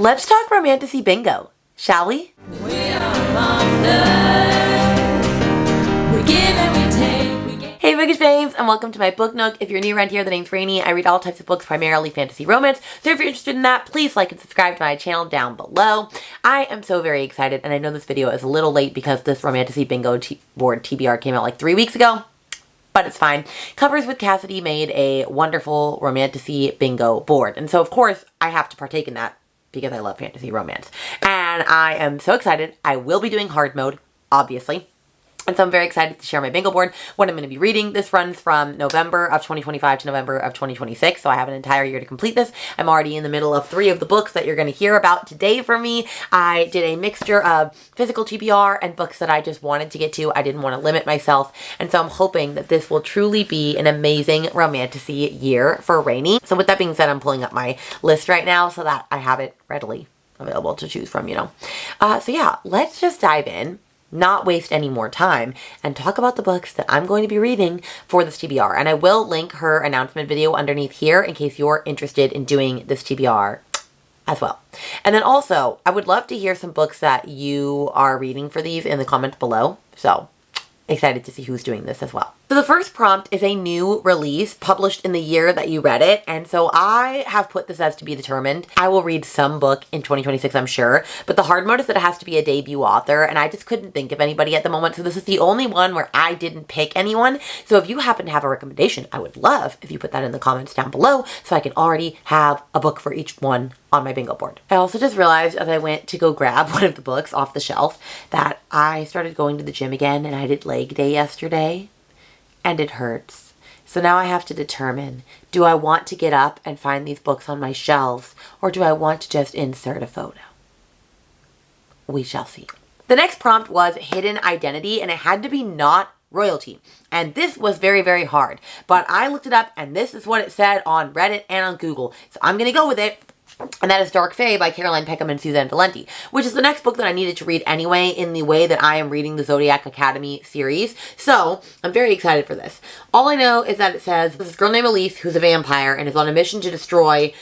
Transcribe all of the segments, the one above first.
Let's talk Romantasy bingo, shall we? We are monsters. We give and we take. Hey Bookish Babes, and welcome to my book nook. If you're new around here, the name's Rainy. I read all types of books, primarily fantasy romance. So if you're interested in that, please like and subscribe to my channel down below. I am so very excited, and I know this video is a little late because this Romantasy bingo board TBR came out like 3 weeks ago. But it's fine. Covers with Cassidy made a wonderful Romantasy bingo board. And so of course I have to partake in that because I love fantasy romance. And I am so excited. I will be doing hard mode, obviously. And so I'm very excited to share my bingo board, what I'm going to be reading. This runs from November of 2025 to November of 2026, so I have an entire year to complete this. I'm already in the middle of 3 of the books that you're going to hear about today from me. I did a mixture of physical TBR and books that I just wanted to get to. I didn't want to limit myself, and so I'm hoping that this will truly be an amazing Romantasy year for Rainy. So with that being said, I'm pulling up my list right now so that I have it readily available to choose from, you know. So yeah, let's just dive in, not waste any more time, and talk about the books that I'm going to be reading for this TBR. And I will link her announcement video underneath here in case you're interested in doing this TBR as well. And then also, I would love to hear some books that you are reading for these in the comments below. So excited to see who's doing this as well. So the first prompt is a new release published in the year that you read it. And so I have put this as to be determined. I will read some book in 2026, I'm sure. But the hard mode is that it has to be a debut author. And I just couldn't think of anybody at the moment. So this is the only one where I didn't pick anyone. So if you happen to have a recommendation, I would love if you put that in the comments down below so I can already have a book for each one on my bingo board. I also just realized as I went to go grab one of the books off the shelf that I started going to the gym again, and I did leg day yesterday. And it hurts. So now I have to determine, do I want to get up and find these books on my shelves, or do I want to just insert a photo? We shall see. The next prompt was hidden identity, and it had to be not royalty. And this was very, very hard. But I looked it up, and this is what it said on Reddit and on Google. So I'm going to go with it. And that is Dark Fae by Caroline Peckham and Suzanne Valenti, which is the next book that I needed to read anyway in the way that I am reading the Zodiac Academy series. So I'm very excited for this. All I know is that it says this girl named Elise who's a vampire and is on a mission to destroy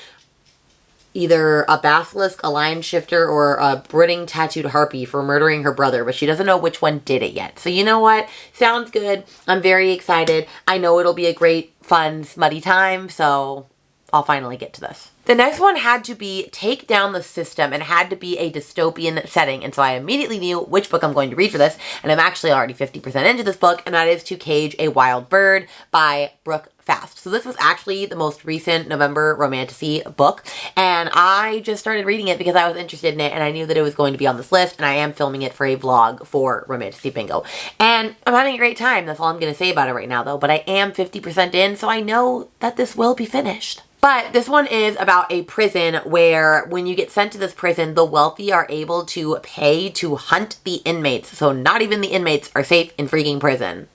either a basilisk, a lion shifter, or a brooding tattooed harpy for murdering her brother, but she doesn't know which one did it yet. So you know what? Sounds good. I'm very excited. I know it'll be a great, fun, smutty time, so I'll finally get to this. The next one had to be Take Down the System and had to be a dystopian setting. And so I immediately knew which book I'm going to read for this. And I'm actually already 50% into this book. And that is To Cage a Wild Bird by Brooke Fast. So this was actually the most recent November Romantasy book. And I just started reading it because I was interested in it. And I knew that it was going to be on this list. And I am filming it for a vlog for Romantasy Bingo. And I'm having a great time. That's all I'm going to say about it right now though. But I am 50% in. So I know that this will be finished. But this one is about a prison where when you get sent to this prison, the wealthy are able to pay to hunt the inmates. So not even the inmates are safe in freaking prison,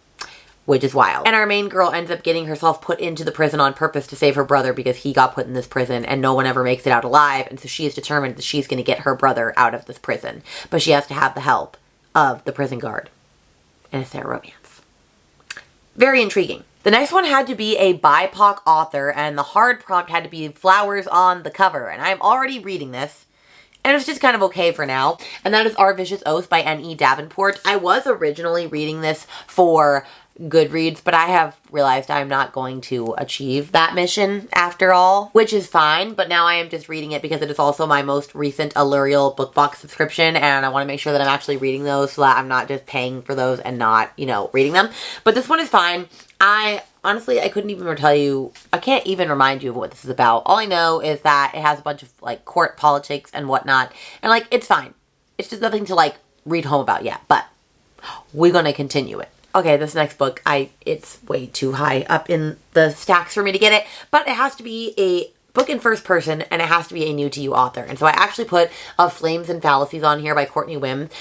which is wild. And our main girl ends up getting herself put into the prison on purpose to save her brother because he got put in this prison and no one ever makes it out alive. And so she is determined that she's going to get her brother out of this prison. But she has to have the help of the prison guard. And it's their romance. Very intriguing. The next one had to be a BIPOC author, and the hard prompt had to be flowers on the cover. And I'm already reading this, and it's just kind of okay for now. And that is Our Vicious Oath by N.E. Davenport. I was originally reading this for Goodreads, but I have realized I'm not going to achieve that mission after all, which is fine. But now I am just reading it because it is also my most recent Allurial book box subscription, and I want to make sure that I'm actually reading those so that I'm not just paying for those and not, you know, reading them. But this one is fine. Honestly, I couldn't even tell you, I can't even remind you of what this is about. All I know is that it has a bunch of, like, court politics and whatnot. And, like, it's fine. It's just nothing to, like, read home about yet. But we're going to continue it. Okay, this next book, it's way too high up in the stacks for me to get it. But it has to be a book in first person, and it has to be a new to you author. And so I actually put Flames and Fallacies on here by Courtney Wim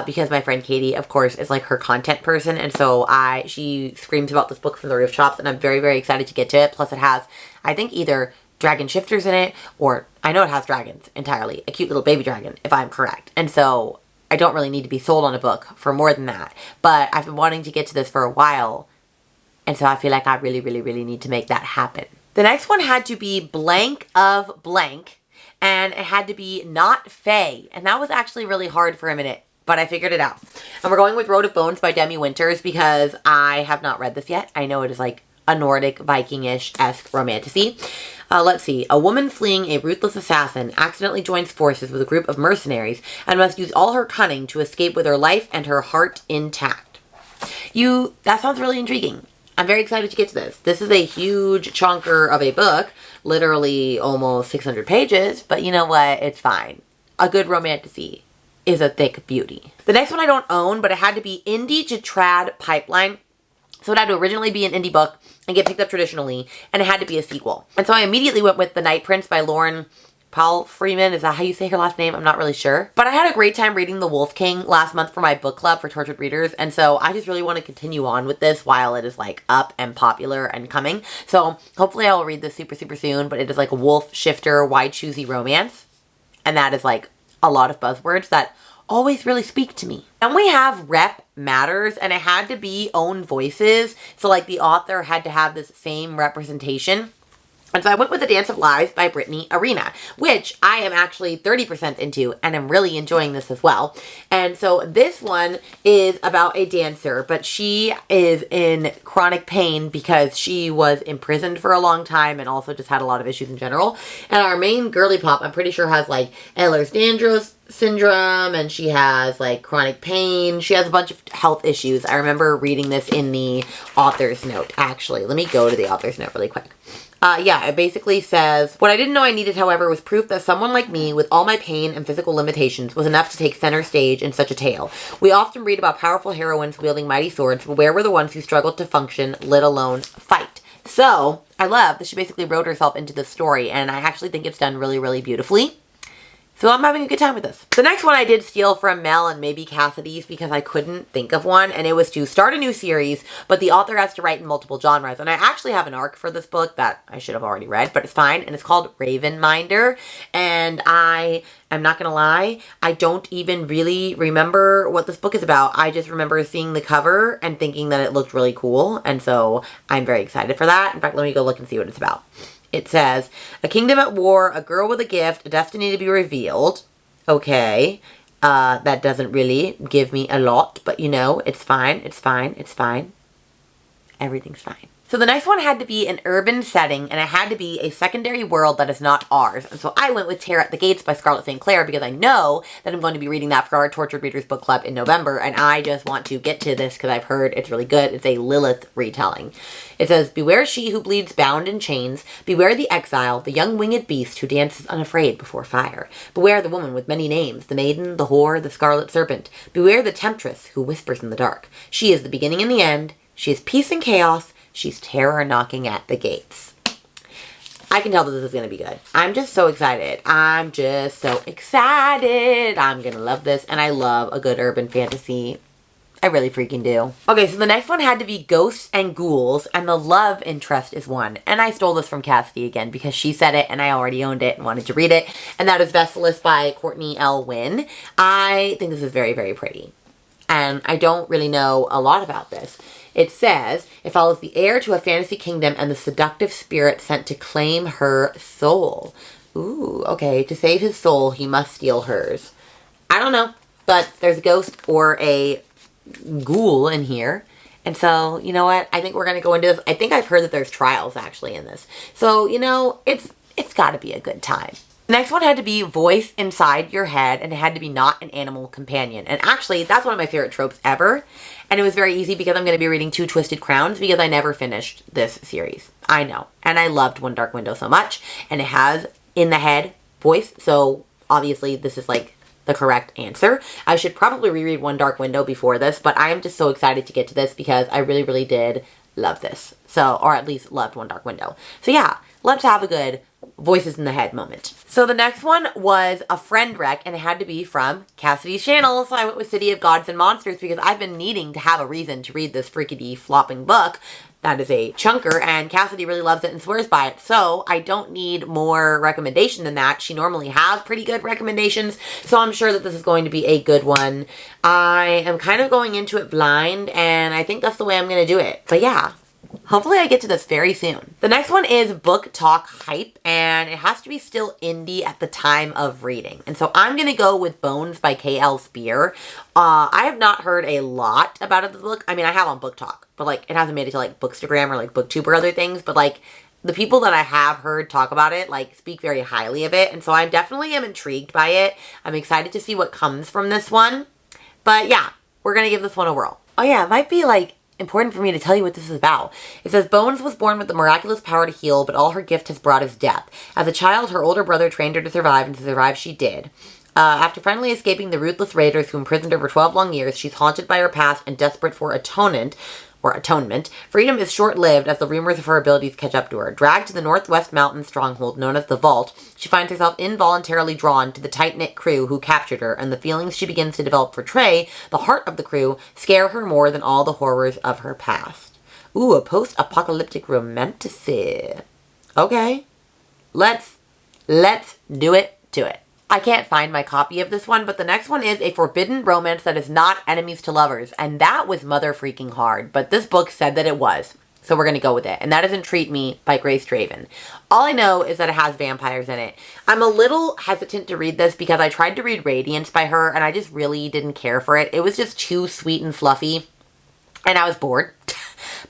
because my friend Katie, of course, is like her content person. And so she screams about this book from the rooftops, and I'm very, very excited to get to it. Plus it has, I think, either dragon shifters in it, or I know it has dragons entirely. A cute little baby dragon, if I'm correct. And so I don't really need to be sold on a book for more than that. But I've been wanting to get to this for a while. And so I feel like I really, really, really need to make that happen. The next one had to be Blank of Blank and it had to be not Faye. And that was actually really hard for a minute, but I figured it out. And we're going with Road of Bones by Demi Winters because I have not read this yet. I know it is like a Nordic Viking-ish-esque romantasy. Let's see. A woman fleeing a ruthless assassin accidentally joins forces with a group of mercenaries and must use all her cunning to escape with her life and her heart intact. That sounds really intriguing. I'm very excited to get to this. This is a huge chunker of a book, literally almost 600 pages, but you know what? It's fine. A good romantasy is a thick beauty. The next one I don't own, but it had to be indie to trad pipeline. So it had to originally be an indie book and get picked up traditionally, and it had to be a sequel. And so I immediately went with The Night Prince by Lauren Paul Freeman. Is that how you say her last name? I'm not really sure. But I had a great time reading The Wolf King last month for my book club for tortured readers, and so I just really want to continue on with this while it is like up and popular and coming. So hopefully I will read this super soon, but it is like a wolf shifter, wide choosy romance. And that is like a lot of buzzwords that always really speak to me. And we have rep matters, and it had to be own voices. So like the author had to have this same representation. And so I went with The Dance of Lies by Brittany Arena, which I am actually 30% into, and I'm really enjoying this as well. And so this one is about a dancer, but she is in chronic pain because she was imprisoned for a long time and also just had a lot of issues in general. And our main girly pop, I'm pretty sure, has like Ehlers-Danlos syndrome, and she has like chronic pain. She has a bunch of health issues. I remember reading this in the author's note, actually. Let me go to the author's note really quick. Yeah, it basically says, what I didn't know I needed, however, was proof that someone like me, with all my pain and physical limitations, was enough to take center stage in such a tale. We often read about powerful heroines wielding mighty swords, but where were the ones who struggled to function, let alone fight? So, I love that she basically wrote herself into the story, and I actually think it's done really beautifully. So I'm having a good time with this. The next one I did steal from Mel and maybe Cassidy's because I couldn't think of one, and it was to start a new series, but the author has to write in multiple genres. And I actually have an arc for this book that I should have already read, but it's fine. And it's called Ravenminder. And I am not gonna lie, I don't even really remember what this book is about. I just remember seeing the cover and thinking that it looked really cool. And so I'm very excited for that. In fact, let me go look and see what it's about. It says, a kingdom at war, a girl with a gift, a destiny to be revealed. Okay, that doesn't really give me a lot, but you know, it's fine, it's fine, it's fine. Everything's fine. So the next one had to be an urban setting, and it had to be a secondary world that is not ours. And so I went with Terror at the Gates by Scarlett St. Clair because I know that I'm going to be reading that for our Tortured Readers Book Club in November, and I just want to get to this because I've heard it's really good. It's a Lilith retelling. It says, beware she who bleeds bound in chains. Beware the exile, the young winged beast who dances unafraid before fire. Beware the woman with many names, the maiden, the whore, the scarlet serpent. Beware the temptress who whispers in the dark. She is the beginning and the end. She is peace and chaos. She's terror knocking at the gates. I can tell that this is going to be good. I'm just so excited. I'm just so excited. I'm going to love this. And I love a good urban fantasy. I really freaking do. Okay, so the next one had to be Ghosts and Ghouls, and the love interest is one. And I stole this from Cassidy again because she said it and I already owned it and wanted to read it. And that is Vessalus by Courtney L. Wynn. I think this is very pretty. And I don't really know a lot about this. It says, it follows the heir to a fantasy kingdom and the seductive spirit sent to claim her soul. Ooh, okay. To save his soul, he must steal hers. I don't know, but there's a ghost or a ghoul in here. And so, you know what? I think we're going to go into this. I think I've heard that there's trials actually in this. So, you know, it's got to be a good time. The next one had to be voice inside your head, and it had to be not an animal companion. And actually, that's one of my favorite tropes ever. And it was very easy because I'm going to be reading Two Twisted Crowns because I never finished this series. I know. And I loved One Dark Window so much. And it has in the head voice. So obviously this is like the correct answer. I should probably reread One Dark Window before this, but I am just so excited to get to this because I really did love this. So, or at least loved One Dark Window. So yeah, let's have a good voices in the head moment. So the next one was a friend rec, and it had to be from Cassidy's channel. So I went with City of Gods and Monsters because I've been needing to have a reason to read this freakity flopping book. That is a chunker, and Cassidy really loves it and swears by it. So I don't need more recommendation than that. She normally has pretty good recommendations, so I'm sure that this is going to be a good one. I am kind of going into it blind, and I think that's the way I'm going to do it. But yeah, Hopefully I get to this very soon. The next one is Booktok Hype, and it has to be still indie at the time of reading. And so I'm going to go with Bones by K.L. Spear. I have not heard a lot about this book. I mean, I have on Booktok, but like it hasn't made it to like Bookstagram or like Booktube or other things. But like the people that I have heard talk about it like speak very highly of it. And so I definitely am intrigued by it. I'm excited to see what comes from this one. But yeah, we're going to give this one a whirl. Oh yeah, it might be like important for me to tell you what this is about. It says, Bones was born with the miraculous power to heal, but all her gift has brought is death. As a child, her older brother trained her to survive, and to survive she did. After finally escaping the ruthless raiders who imprisoned her for 12 long years, she's haunted by her past and desperate for atonement. Freedom is short-lived as the rumors of her abilities catch up to her. Dragged to the Northwest Mountain stronghold known as the Vault, she finds herself involuntarily drawn to the tight-knit crew who captured her, and the feelings she begins to develop for Trey, the heart of the crew, scare her more than all the horrors of her past. Ooh, a post-apocalyptic romantasy. Okay. Let's do it to it. I can't find my copy of this one, but the next one is a forbidden romance that is not enemies to lovers, and that was mother freaking hard, but this book said that it was, so we're going to go with it, and that is Entreat Me by Grace Draven. All I know is that it has vampires in it. I'm a little hesitant to read this because I tried to read Radiance by her, and I just really didn't care for it. It was just too sweet and fluffy, and I was bored.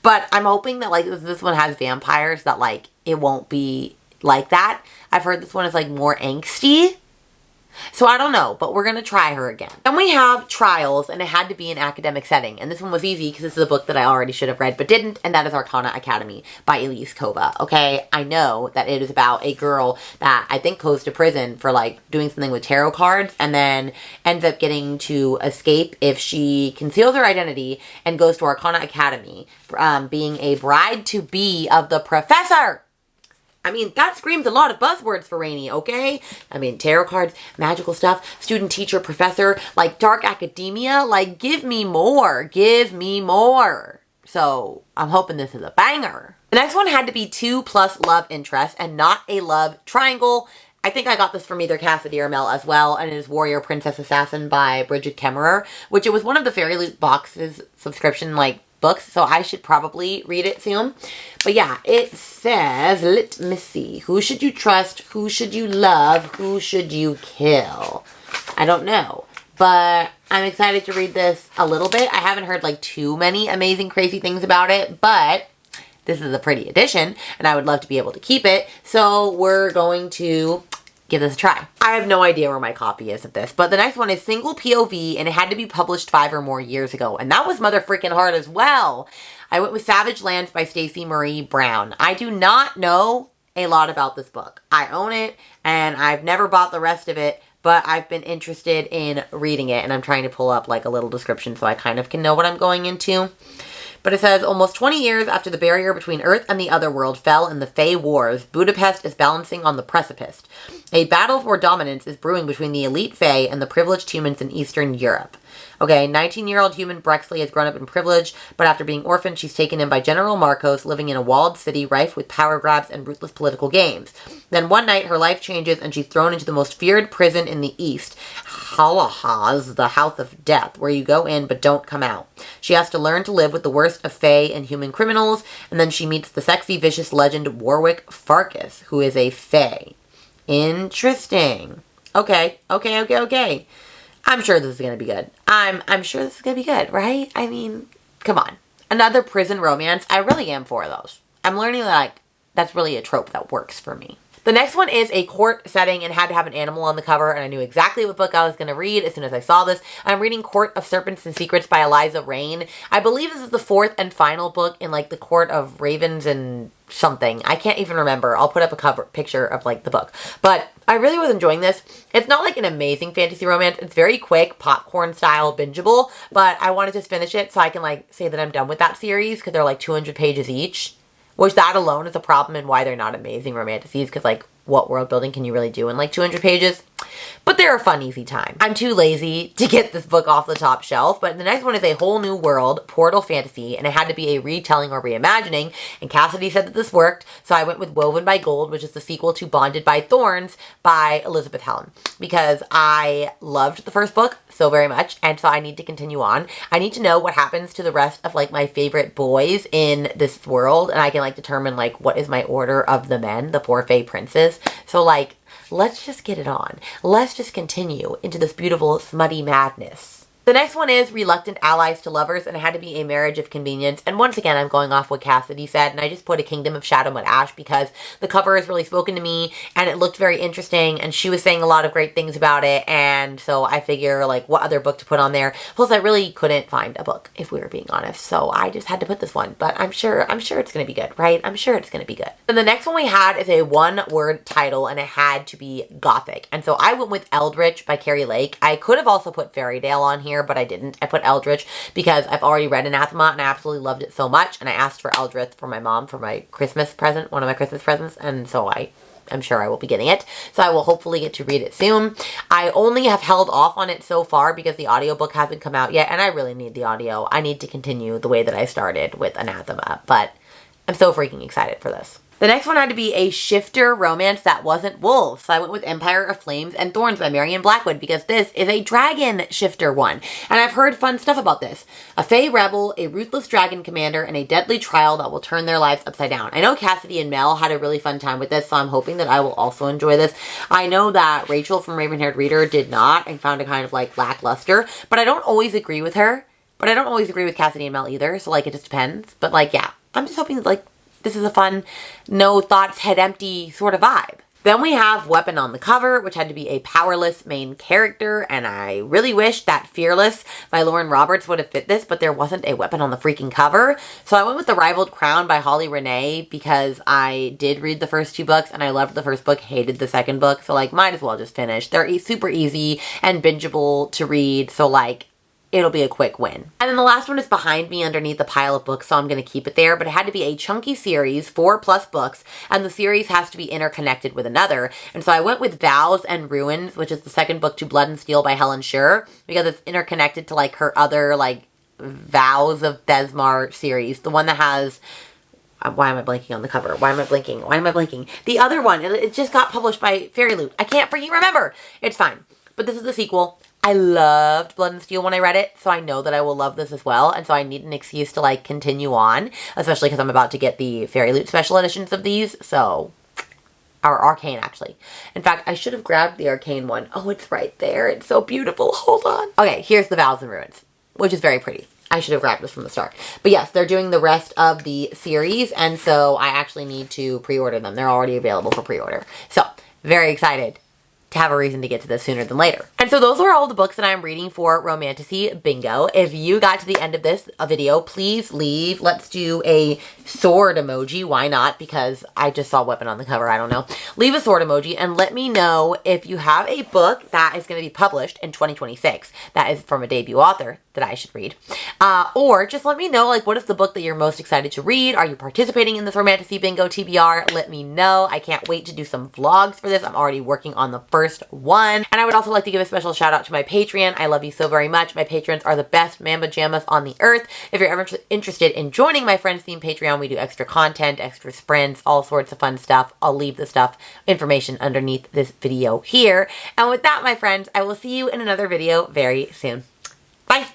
But I'm hoping that like this one has vampires, that like it won't be like that. I've heard this one is like more angsty. So I don't know, but we're going to try her again. Then we have Trials, and it had to be an academic setting. And this one was easy because this is a book that I already should have read but didn't, and that is Arcana Academy by Elise Kova. Okay, I know that it is about a girl that I think goes to prison for like doing something with tarot cards and then ends up getting to escape if she conceals her identity and goes to Arcana Academy, being a bride-to-be of the professor. I mean, that screams a lot of buzzwords for Rainy, okay? I mean, tarot cards, magical stuff, student, teacher, professor, like dark academia. Like, give me more. Give me more. So, I'm hoping this is a banger. The next one had to be 2+ love interests and not a love triangle. I think I got this from either Cassidy or Mel as well, and it is Warrior Princess Assassin by Bridget Kemmerer, which it was one of the Fairy Loot Box's subscription, like, books, so I should probably read it soon. But yeah, it says, let me see, who should you trust, who should you love, who should you kill? I don't know, but I'm excited to read this a little bit. I haven't heard like too many amazing crazy things about it, but this is a pretty edition and I would love to be able to keep it, so we're going to give this a try. I have no idea where my copy is of this, but the next one is Single POV, and it had to be published 5 or more years ago, and that was mother freaking hard as well. I went with Savage Lands by Stacey Marie Brown. I do not know a lot about this book. I own it, and I've never bought the rest of it, but I've been interested in reading it, and I'm trying to pull up like a little description so I kind of can know what I'm going into. But it says, almost 20 years after the barrier between Earth and the Otherworld fell in the Fey Wars, Budapest is balancing on the precipice. A battle for dominance is brewing between the elite Fey and the privileged humans in Eastern Europe. Okay, 19-year-old human Brexley has grown up in privilege, but after being orphaned, she's taken in by General Marcos, living in a walled city rife with power grabs and ruthless political games. Then one night, her life changes, and she's thrown into the most feared prison in the East, Halahaz, the House of Death, where you go in but don't come out. She has to learn to live with the worst of Fey and human criminals, and then she meets the sexy, vicious legend Warwick Farkas, who is a Fey. Interesting. Okay. I'm sure this is going to be good. I'm sure this is going to be good, right? I mean, come on. Another prison romance. I really am for those. I'm learning that like, that's really a trope that works for me. The next one is a court setting and had to have an animal on the cover, and I knew exactly what book I was going to read as soon as I saw this. I'm reading Court of Serpents and Secrets by Eliza Rain. I believe this is the 4th and final book in like the Court of Ravens and something. I can't even remember. I'll put up a cover picture of like the book. But I really was enjoying this. It's not like an amazing fantasy romance. It's very quick, popcorn style, bingeable, but I want to just finish it so I can like say that I'm done with that series because they're like 200 pages each. Which that alone is a problem and why they're not amazing romantasies, because like what world building can you really do in like 200 pages? But they're a fun, easy time. I'm too lazy to get this book off the top shelf, but the next one is A Whole New World, Portal Fantasy, and it had to be a retelling or reimagining, and Cassidy said that this worked, so I went with Woven by Gold, which is the sequel to Bonded by Thorns by Elizabeth Helen, because I loved the first book so very much, and so I need to continue on. I need to know what happens to the rest of, like, my favorite boys in this world, and I can, like, determine, like, what is my order of the men, the four Fae princes. So, like, let's just get it on. Let's just continue into this beautiful smutty madness. The next one is Reluctant Allies to Lovers, and it had to be a marriage of convenience. And once again, I'm going off what Cassidy said, and I just put A Kingdom of Shadow Mud Ash because the cover has really spoken to me, and it looked very interesting, and she was saying a lot of great things about it, and so I figure, like, what other book to put on there. Plus, I really couldn't find a book, if we were being honest, so I just had to put this one. But I'm sure it's gonna be good, right? I'm sure it's gonna be good. And the next one we had is a one-word title, and it had to be Gothic. And so I went with Eldritch by Carrie Lake. I could have also put Fairy Tale on here, but I didn't. I put Eldritch because I've already read Anathema and I absolutely loved it so much, and I asked for Eldritch for my mom for my Christmas present, one of my Christmas presents, and so I'm sure I will be getting it. So I will hopefully get to read it soon. I only have held off on it so far because the audiobook hasn't come out yet, and I really need the audio. I need to continue the way that I started with Anathema, but I'm so freaking excited for this. The next one had to be a shifter romance that wasn't wolves. So I went with Empire of Flames and Thorns by Marion Blackwood because this is a dragon shifter one. And I've heard fun stuff about this. A Fae rebel, a ruthless dragon commander, and a deadly trial that will turn their lives upside down. I know Cassidy and Mel had a really fun time with this, so I'm hoping that I will also enjoy this. I know that Rachel from Raven-Haired Reader did not and found it kind of like lackluster, but I don't always agree with her. But I don't always agree with Cassidy and Mel either, so like it just depends. But like, yeah, I'm just hoping that like this is a fun, no thoughts, head empty sort of vibe. Then we have Weapon on the cover, which had to be a powerless main character, and I really wish that Fearless by Lauren Roberts would have fit this, but there wasn't a weapon on the freaking cover. So I went with The Rivaled Crown by Holly Renee because I did read the first two books, and I loved the first book, hated the second book, so like might as well just finish. They're super easy and bingeable to read, so like it'll be a quick win. And then the last one is behind me underneath the pile of books, so I'm going to keep it there, but it had to be a chunky series, 4+ books, and the series has to be interconnected with another. And so I went with Vows and Ruins, which is the second book to Blood and Steel by Helen Scher, because it's interconnected to like her other like Vows of Desmar series, the one that has why am I blanking on the cover? Why am I blanking? The other one, it just got published by Fairy Loot. I can't freaking remember. It's fine. But this is the sequel. I loved Blood and Steel when I read it, so I know that I will love this as well, and so I need an excuse to, like, continue on, especially because I'm about to get the Fairy Loot special editions of these, so, or Arcane, actually. In fact, I should have grabbed the Arcane one. Oh, it's right there. It's so beautiful. Hold on. Okay, here's the Vows and Ruins, which is very pretty. I should have grabbed this from the start. But yes, they're doing the rest of the series, and so I actually need to pre-order them. They're already available for pre-order. So, very excited to have a reason to get to this sooner than later. And so those are all the books that I'm reading for Romantasy Bingo. If you got to the end of this video, please leave. Let's do a sword emoji. Why not? Because I just saw Weapon on the cover. I don't know. Leave a sword emoji and let me know if you have a book that is going to be published in 2026 that is from a debut author that I should read. Or just let me know, like, what is the book that you're most excited to read? Are you participating in this Romantasy Bingo TBR? Let me know. I can't wait to do some vlogs for this. I'm already working on the first one. And I would also like to give a special shout out to my Patreon. I love you so very much. My patrons are the best mamba jammas on the earth. If you're ever interested in joining my Friends Theme Patreon, we do extra content, extra sprints, all sorts of fun stuff. I'll leave the information underneath this video here. And with that, my friends, I will see you in another video very soon. Bye!